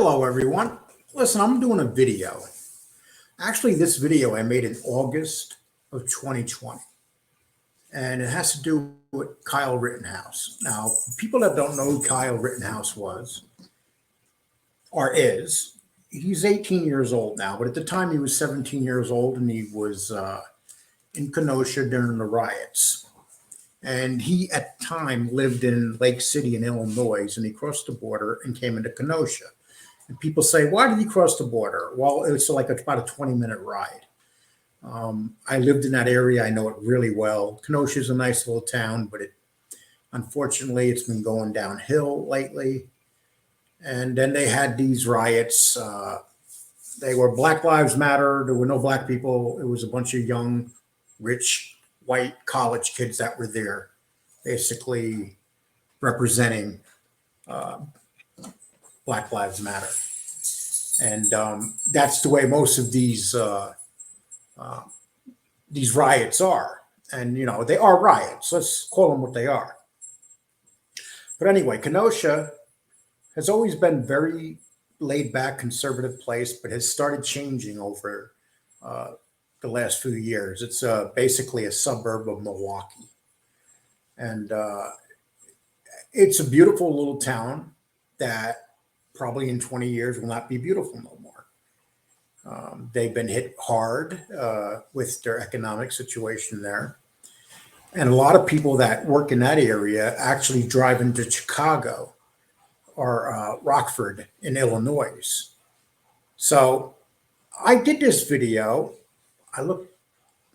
Hello, everyone. Listen, I'm doing a video. Actually, this video I made in August of 2020, and it has to do with Kyle Rittenhouse. Now, people that don't know who Kyle Rittenhouse was or is, he's 18 years old now, but at the time he was 17 years old and he was in Kenosha during the riots. And he, at the time, lived in Lake City in Illinois, and he crossed the border and came into Kenosha. And people say, why did he cross the border? Well, it's like about a 20-minute ride. I lived in that area. I know it really well. Kenosha is a nice little town, but unfortunately, it's been going downhill lately. And then they had these riots. They were Black Lives Matter. There were no black people. It was a bunch of young, rich, white college kids that were there, basically representing Black Lives Matter. And that's the way most of these riots are. And, they are riots. Let's call them what they are. But anyway, Kenosha has always been very laid back, conservative place, but has started changing over the last few years. It's basically a suburb of Milwaukee. And it's a beautiful little town that probably in 20 years will not be beautiful no more. They've been hit hard with their economic situation there. And a lot of people that work in that area actually drive into Chicago or Rockford in Illinois. So I did this video. I look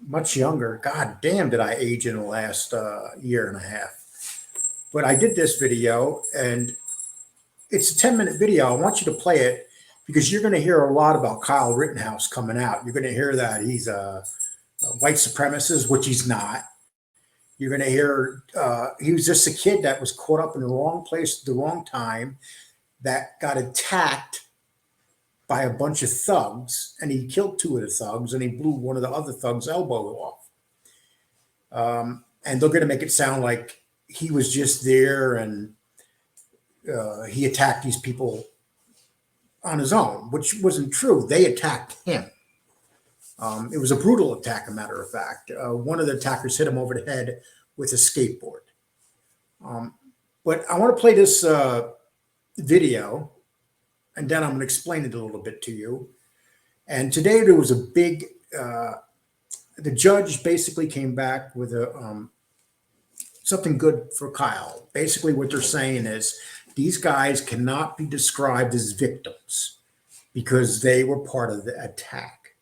much younger. God damn, did I age in the last year and a half. But I did this video, and it's a 10-minute video. I want you to play it because you're going to hear a lot about Kyle Rittenhouse coming out. You're going to hear that he's a white supremacist, which he's not. You're going to hear he was just a kid that was caught up in the wrong place at the wrong time, that got attacked by a bunch of thugs, and he killed two of the thugs, and he blew one of the other thugs' elbow off. And they're going to make it sound like he was just there and he attacked these people on his own, which wasn't true. They attacked him. It was a brutal attack, a matter of fact. One of the attackers hit him over the head with a skateboard. But I want to play this video, and then I'm going to explain it a little bit to you. And today there was a big, the judge basically came back with something good for Kyle. Basically what they're saying is these guys cannot be described as victims because they were part of the attack.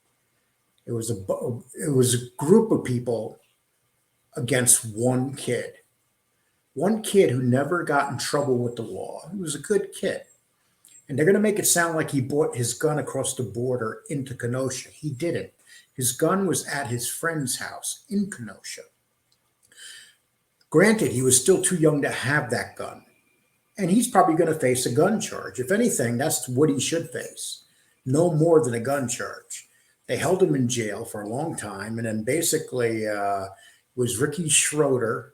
It was a group of people against one kid who never got in trouble with the law. He was a good kid. And they're going to make it sound like he brought his gun across the border into Kenosha. He didn't. His gun was at his friend's house in Kenosha. Granted, he was still too young to have that gun. And he's probably going to face a gun charge. If anything, that's what he should face. No more than a gun charge. They held him in jail for a long time. And then basically it was Ricky Schroeder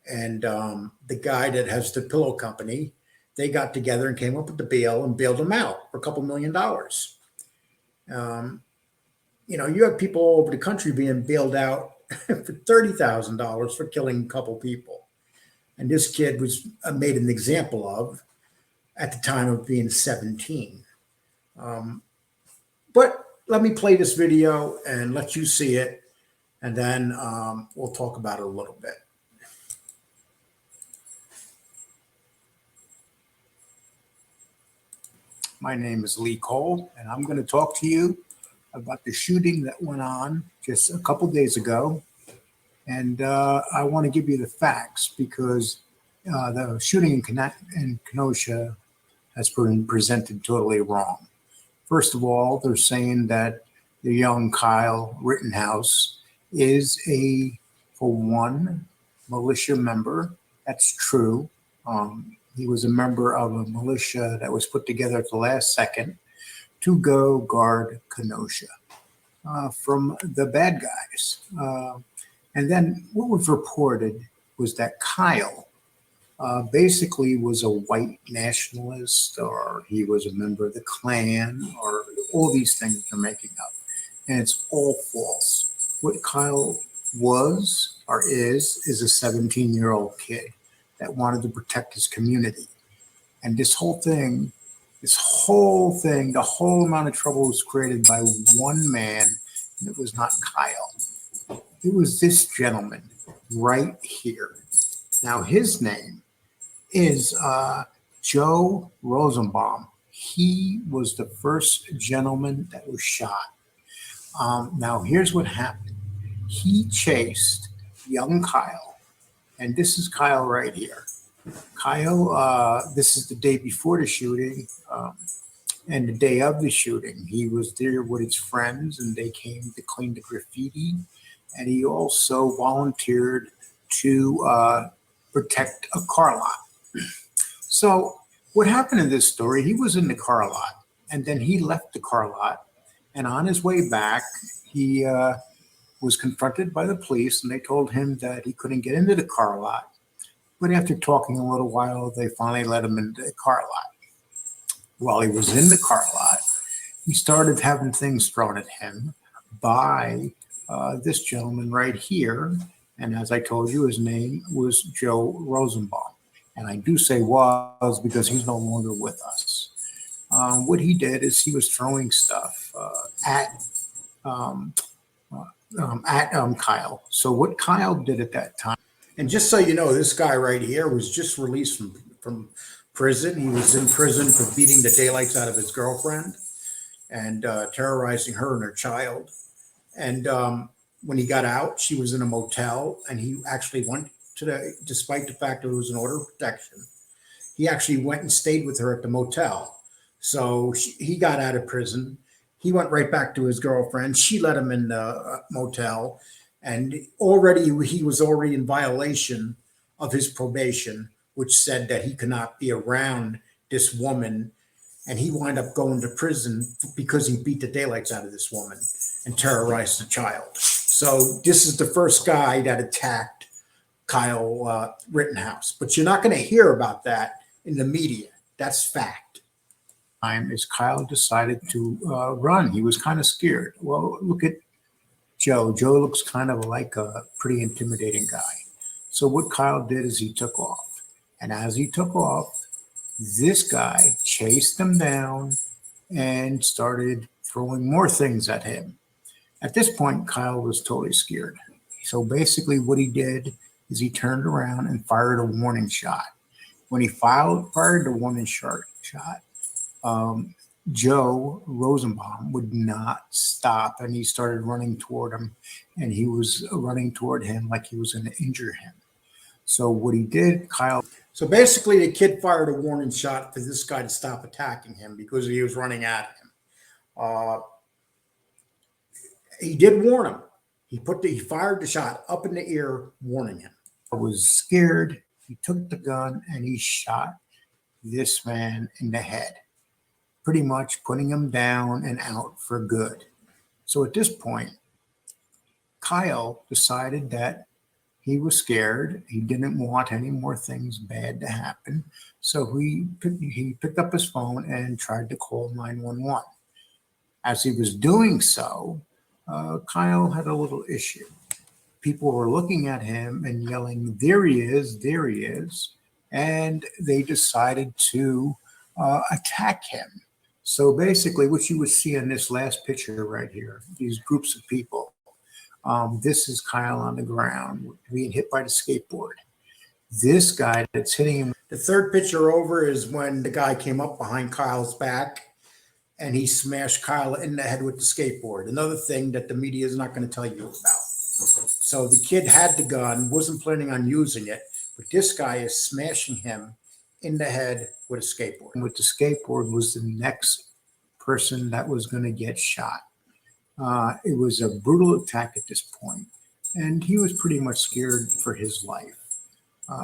and the guy that has the pillow company. They got together and came up with the bail and bailed him out for a couple $1 million. You have people all over the country being bailed out for $30,000 for killing a couple people. And this kid was made an example of at the time of being 17. But let me play this video and let you see it, and then we'll talk about it a little bit. My name is Lee Cole, and I'm going to talk to you about the shooting that went on just a couple days ago. And I want to give you the facts because the shooting in Kenosha has been presented totally wrong. First of all, they're saying that the young Kyle Rittenhouse is for one, militia member. That's true. He was a member of a militia that was put together at the last second to go guard Kenosha from the bad guys. And then what was reported was that Kyle basically was a white nationalist, or he was a member of the Klan, or all these things they're making up. And it's all false. What Kyle was or is a 17-year-old kid that wanted to protect his community. And this whole thing, the whole amount of trouble was created by one man, and it was not Kyle. It was this gentleman right here. Now, his name is Joe Rosenbaum. He was the first gentleman that was shot. Now, here's what happened. He chased young Kyle, and this is Kyle right here. Kyle, this is the day before the shooting, and the day of the shooting. He was there with his friends, and they came to clean the graffiti, and he also volunteered to protect a car lot. So what happened in this story, he was in the car lot, and then he left the car lot, and on his way back, he was confronted by the police, and they told him that he couldn't get into the car lot. But after talking a little while, they finally let him into the car lot. While he was in the car lot, he started having things thrown at him by this gentleman right here. And as I told you, his name was Joe Rosenbaum. And I do say was because he's no longer with us. What he did is he was throwing stuff at Kyle. So what Kyle did at that time, and just so you know, this guy right here was just released from prison. He was in prison for beating the daylights out of his girlfriend and terrorizing her and her child. And when he got out, she was in a motel, and he actually went to despite the fact that it was an order of protection, he actually went and stayed with her at the motel. So he got out of prison. He went right back to his girlfriend. She let him in the motel, and he was already in violation of his probation, which said that he could not be around this woman. And he wound up going to prison because he beat the daylights out of this woman and terrorized the child. So this is the first guy that attacked Kyle Rittenhouse. But you're not going to hear about that in the media. That's fact. Is Kyle decided to run. He was kind of scared. Well, look at Joe. Joe looks kind of like a pretty intimidating guy. So what Kyle did is he took off. And as he took off, this guy chased him down and started throwing more things at him. At this point, Kyle was totally scared. So basically what he did is he turned around and fired a warning shot. When he fired the warning shot, Joe Rosenbaum would not stop, and he started running toward him, and he was running toward him like he was going to injure him. So what he did, Kyle. So basically, the kid fired a warning shot for this guy to stop attacking him because he was running at him. He did warn him. He fired the shot up in the ear, warning him. I was scared. He took the gun and he shot this man in the head, pretty much putting him down and out for good. So at this point, Kyle decided that he was scared. He didn't want any more things bad to happen. So he picked up his phone and tried to call 911. As he was doing so, Kyle had a little issue. People were looking at him and yelling, "There he is, there he is." And they decided to attack him. So basically what you would see in this last picture right here, these groups of people, this is Kyle on the ground being hit by the skateboard. This guy that's hitting him. The third picture over is when the guy came up behind Kyle's back and he smashed Kyle in the head with the skateboard. Another thing that the media is not going to tell you about. So the kid had the gun, wasn't planning on using it, but this guy is smashing him in the head with a skateboard. And with the skateboard was the next person that was going to get shot. It was a brutal attack at this point, and he was pretty much scared for his life.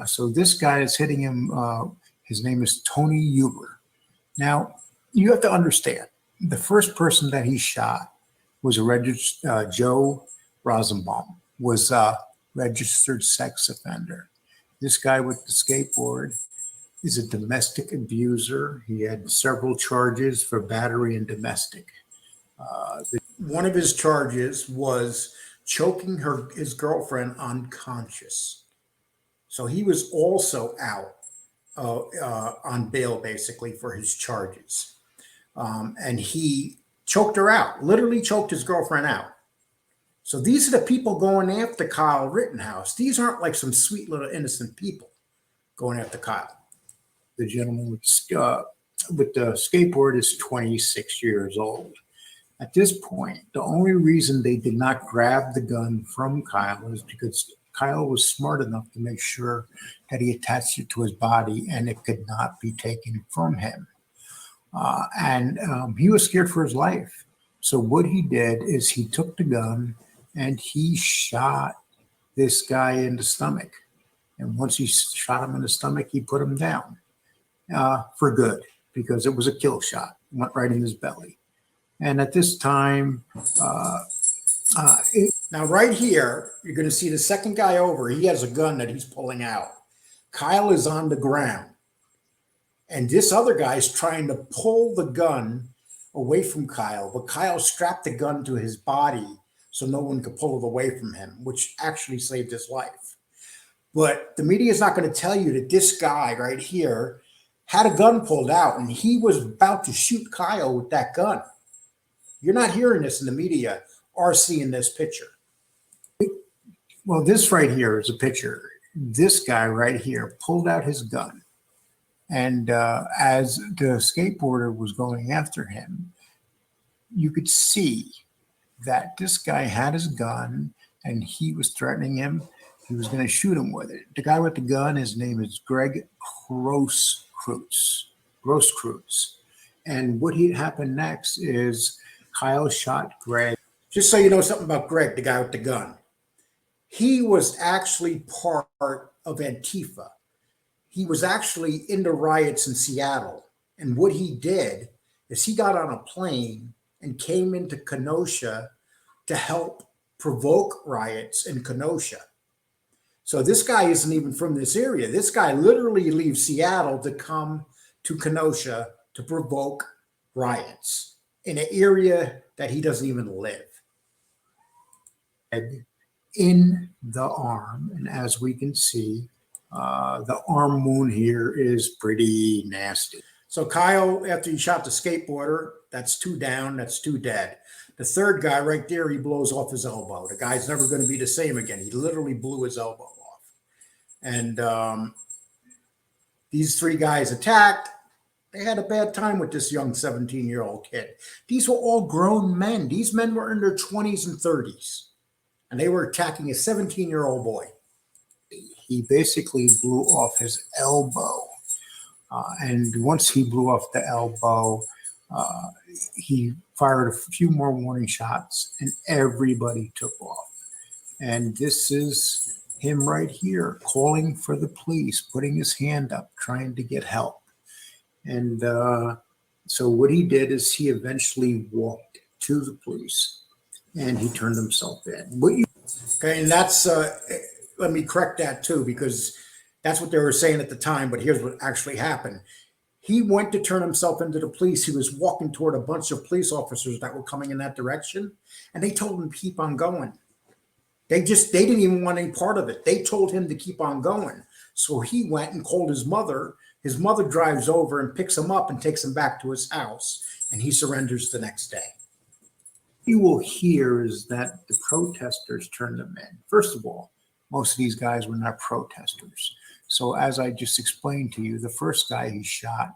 So this guy is hitting him. His name is Tony Huber. Now, you have to understand, the first person that he shot was a registered, Joe Rosenbaum, was a registered sex offender. This guy with the skateboard is a domestic abuser. He had several charges for battery and domestic. One of his charges was choking his girlfriend unconscious. So he was also out on bail basically for his charges. And he choked her out, literally choked his girlfriend out. So these are the people going after Kyle Rittenhouse. These aren't like some sweet little innocent people going after Kyle. The gentleman with the skateboard is 26 years old. At this point, the only reason they did not grab the gun from Kyle is because Kyle was smart enough to make sure that he attached it to his body and it could not be taken from him. He was scared for his life. So what he did is he took the gun and he shot this guy in the stomach. And once he shot him in the stomach, he put him down for good because it was a kill shot. Went right in his belly. And at this time, now right here, you're going to see the second guy over. He has a gun that he's pulling out. Kyle is on the ground. And this other guy is trying to pull the gun away from Kyle, but Kyle strapped the gun to his body so no one could pull it away from him, which actually saved his life. But the media is not going to tell you that this guy right here had a gun pulled out and he was about to shoot Kyle with that gun. You're not hearing this in the media or seeing this picture. Well, this right here is a picture. This guy right here pulled out his gun. And as the skateboarder was going after him, you could see that this guy had his gun and he was threatening him. He was going to shoot him with it. The guy with the gun, his name is Greg Grosskreutz. And what happened next is Kyle shot Greg. Just so you know something about Greg, the guy with the gun. He was actually part of Antifa. He was actually in the riots in Seattle. And what he did is he got on a plane and came into Kenosha to help provoke riots in Kenosha. So this guy isn't even from this area. This guy literally leaves Seattle to come to Kenosha to provoke riots in an area that he doesn't even live. In the arm, and as we can see, the arm wound here is pretty nasty. So Kyle, after he shot the skateboarder, that's 2 down, that's 2 dead. The third guy right there, he blows off his elbow. The guy's never going to be the same again. He literally blew his elbow off. And these 3 guys attacked. They had a bad time with this young 17-year-old kid. These were all grown men. These men were in their 20s and 30s. And they were attacking a 17-year-old boy. He basically blew off his elbow. And once he blew off the elbow, he fired a few more warning shots and everybody took off. And this is him right here calling for the police, putting his hand up, trying to get help. And so what he did is he eventually walked to the police and he turned himself in. Okay, and that's, let me correct that too, because that's what they were saying at the time, but here's what actually happened. He went to turn himself into the police. He was walking toward a bunch of police officers that were coming in that direction, and they told him to keep on going. They didn't even want any part of it. They told him to keep on going. So he went and called his mother. His mother drives over and picks him up and takes him back to his house, and he surrenders the next day. You will hear is that the protesters turned them in. First of all, most of these guys were not protesters. So as I just explained to you, the first guy he shot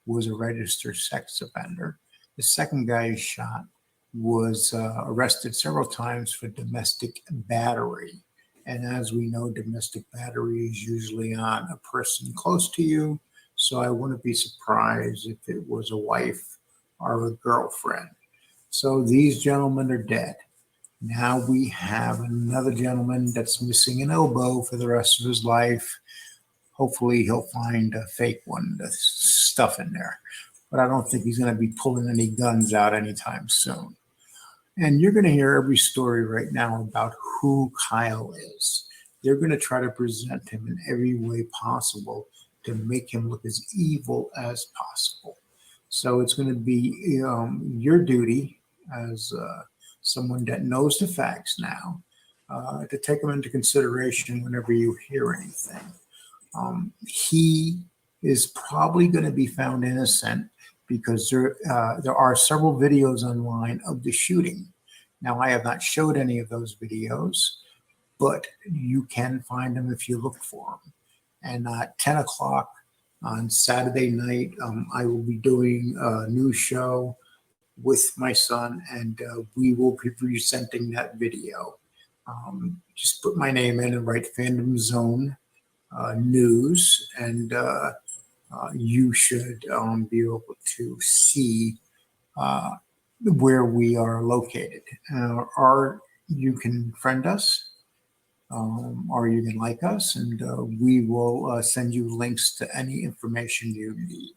was a registered sex offender. The second guy he shot was arrested several times for domestic battery. And as we know, domestic battery is usually on a person close to you. So I wouldn't be surprised if it was a wife or a girlfriend. So these gentlemen are dead. Now we have another gentleman that's missing an elbow for the rest of his life. Hopefully he'll find a fake one to stuff in there. But I don't think he's going to be pulling any guns out anytime soon. And you're going to hear every story right now about who Kyle is. they're going to try to present him in every way possible to make him look as evil as possible. So it's going to be your duty as someone that knows the facts now to take them into consideration whenever you hear anything. He is probably going to be found innocent because there are several videos online of the shooting. Now, I have not showed any of those videos, but you can find them if you look for them. And at 10 o'clock on Saturday night, I will be doing a new show with my son, and we will be presenting that video. Just put my name in and write Fandom Zone News, and you should be able to see where we are located. Or you can friend us, or you can like us, and we will send you links to any information you need.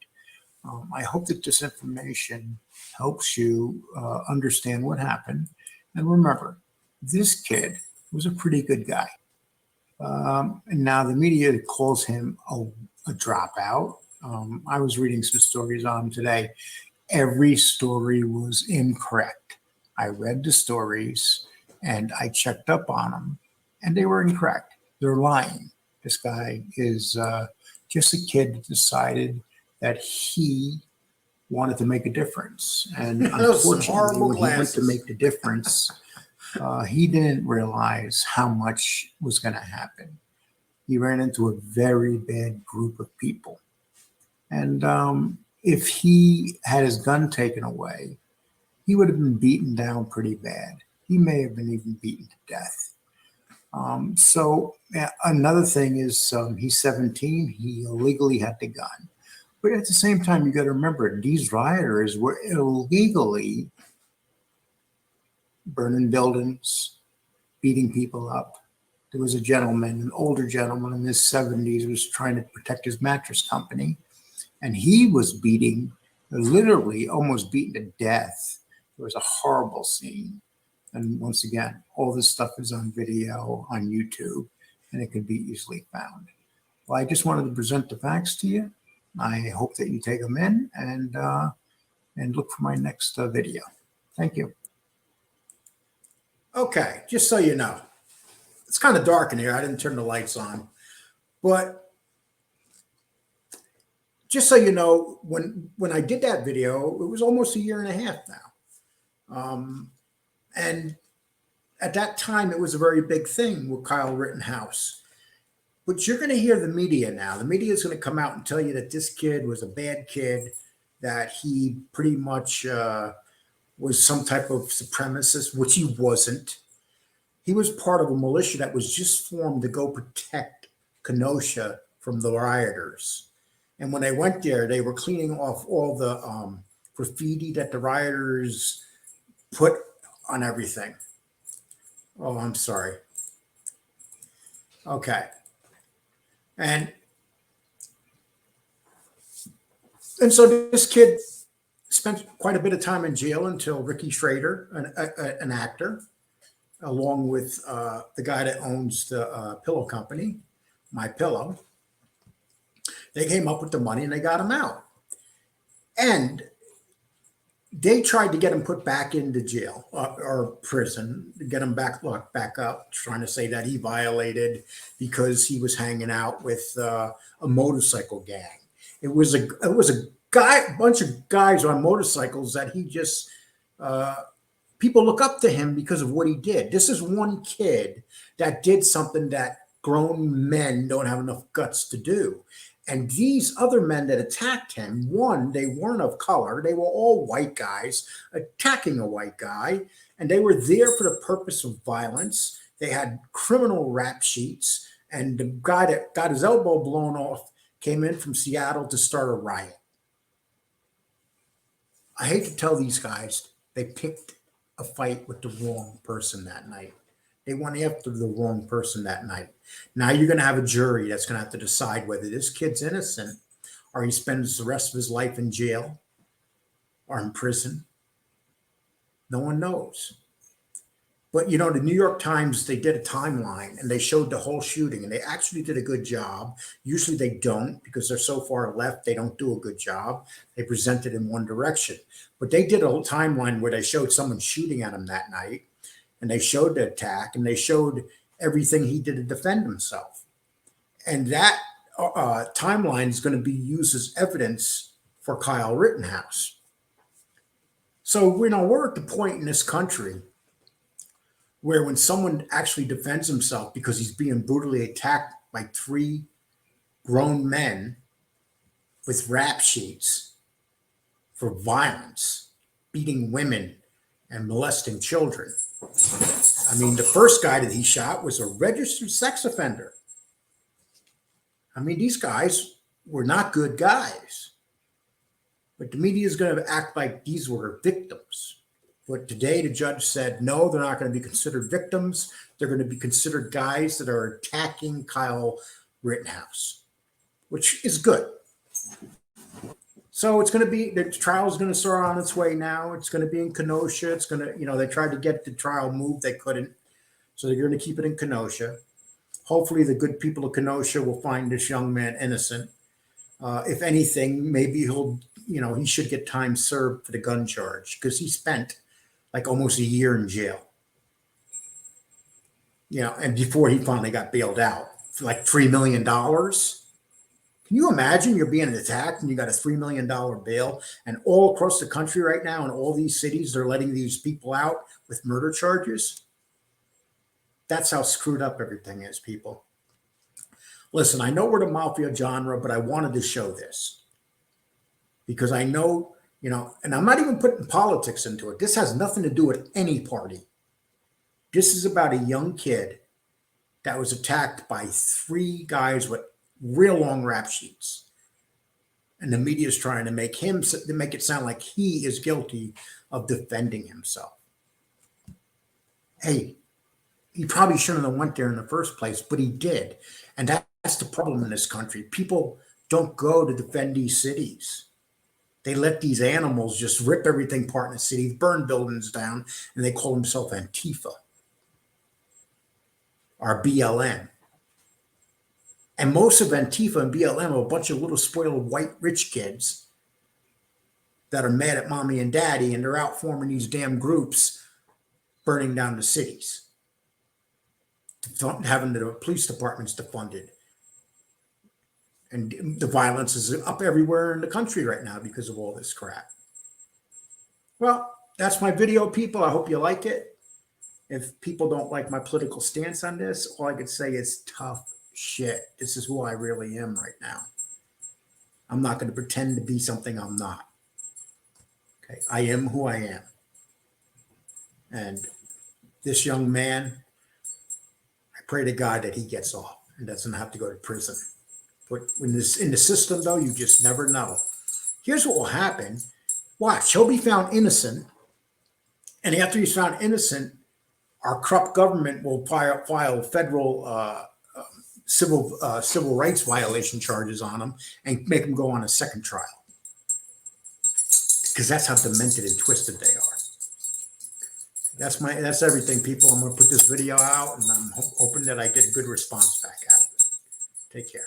I hope that this information helps you understand what happened. And remember, this kid was a pretty good guy. And now the media calls him a dropout. I was reading some stories on him today. Every story was incorrect. I read the stories and I checked up on them, and they were incorrect. They're lying. This guy is just a kid that decided that he wanted to make a difference. And unfortunately, when he went to make the difference, he didn't realize how much was going to happen. He ran into a very bad group of people. And if he had his gun taken away, he would have been beaten down pretty bad. He may have been even beaten to death. Another thing is he's 17. He illegally had the gun. But at the same time, you got to remember, these rioters were illegally burning buildings, beating people up. There was a gentleman, an older gentleman in his 70s, who was trying to protect his mattress company. And he was literally almost beaten to death. It was a horrible scene. And once again, all this stuff is on video on YouTube, and it can be easily found. Well, I just wanted to present the facts to you. I hope that you take them in and look for my next video. Thank you. Okay, just so you know, it's kind of dark in here. I didn't turn the lights on, but just so you know, when I did that video, it was almost a year and a half now. And at that time, it was a very big thing with Kyle Rittenhouse. But you're going to hear the media now. The media is going to come out and tell you that this kid was a bad kid, that he pretty much was some type of supremacist, which he wasn't. He was part of a militia that was just formed to go protect Kenosha from the rioters. And when they went there, they were cleaning off all the graffiti that the rioters put on everything. Oh, I'm sorry. Okay. And so this kid spent quite a bit of time in jail until Ricky Schrader, an actor, along with the guy that owns the pillow company, My Pillow, they came up with the money and they got him out. And they tried to get him put back into jail or prison, to get him locked back up, trying to say that he violated because he was hanging out with a motorcycle gang. It was a bunch of guys on motorcycles that he just people look up to him because of what he did. This is one kid that did something that grown men don't have enough guts to do. And these other men that attacked him, one, they weren't of color. They were all white guys attacking a white guy. And they were there for the purpose of violence. They had criminal rap sheets. And the guy that got his elbow blown off came in from Seattle to start a riot. I hate to tell these guys, they picked a fight with the wrong person that night. They went after the wrong person that night. Now you're going to have a jury that's going to have to decide whether this kid's innocent or he spends the rest of his life in jail or in prison. No one knows. But the New York Times, they did a timeline and they showed the whole shooting, and they actually did a good job. Usually they don't, because they're so far left, they don't do a good job. They present it in one direction. But they did a whole timeline where they showed someone shooting at him that night, and they showed the attack, and they showed everything he did to defend himself. And that timeline is going to be used as evidence for Kyle Rittenhouse. So, we're at the point in this country where when someone actually defends himself because he's being brutally attacked by three grown men with rap sheets for violence, beating women and molesting children. I mean, the first guy that he shot was a registered sex offender. I mean, these guys were not good guys. But the media is going to act like these were victims. But today the judge said, no, they're not going to be considered victims. They're going to be considered guys that are attacking Kyle Rittenhouse, which is good. So it's going to be, the trial is going to start on its way now. It's going to be in Kenosha. It's going to, they tried to get the trial moved. They couldn't. So they're going to keep it in Kenosha. Hopefully the good people of Kenosha will find this young man innocent. If anything, maybe he should get time served for the gun charge, because he spent like almost a year in jail. And before he finally got bailed out for like $3 million. Can you imagine you're being attacked and you got a $3 million bail, and all across the country right now in all these cities, they're letting these people out with murder charges? That's how screwed up everything is, people. Listen, I know we're the mafia genre, but I wanted to show this because I know, and I'm not even putting politics into it. This has nothing to do with any party. This is about a young kid that was attacked by three guys with real long rap sheets. And the media is trying to make it sound like he is guilty of defending himself. Hey, he probably shouldn't have went there in the first place, but he did. And that's the problem in this country. People don't go to defend these cities. They let these animals just rip everything apart in the city, burn buildings down, and they call themselves Antifa or BLM. And most of Antifa and BLM are a bunch of little spoiled white rich kids that are mad at mommy and daddy, and they're out forming these damn groups, burning down the cities, having the police departments defunded. And the violence is up everywhere in the country right now because of all this crap. Well, that's my video, people. I hope you like it. If people don't like my political stance on this, all I could say is tough shit. This is who I really am right now. I'm not going to pretend to be something I'm not. Okay, I am who I am. And this young man, I pray to God that he gets off and doesn't have to go to prison. But in the system, though, you just never know. Here's what will happen. Watch, he'll be found innocent. And after he's found innocent, our corrupt government will file federal civil rights violation charges on him and make him go on a second trial. Because that's how demented and twisted they are. That's everything, people. I'm going to put this video out, and I'm hoping that I get a good response back out of it. Take care.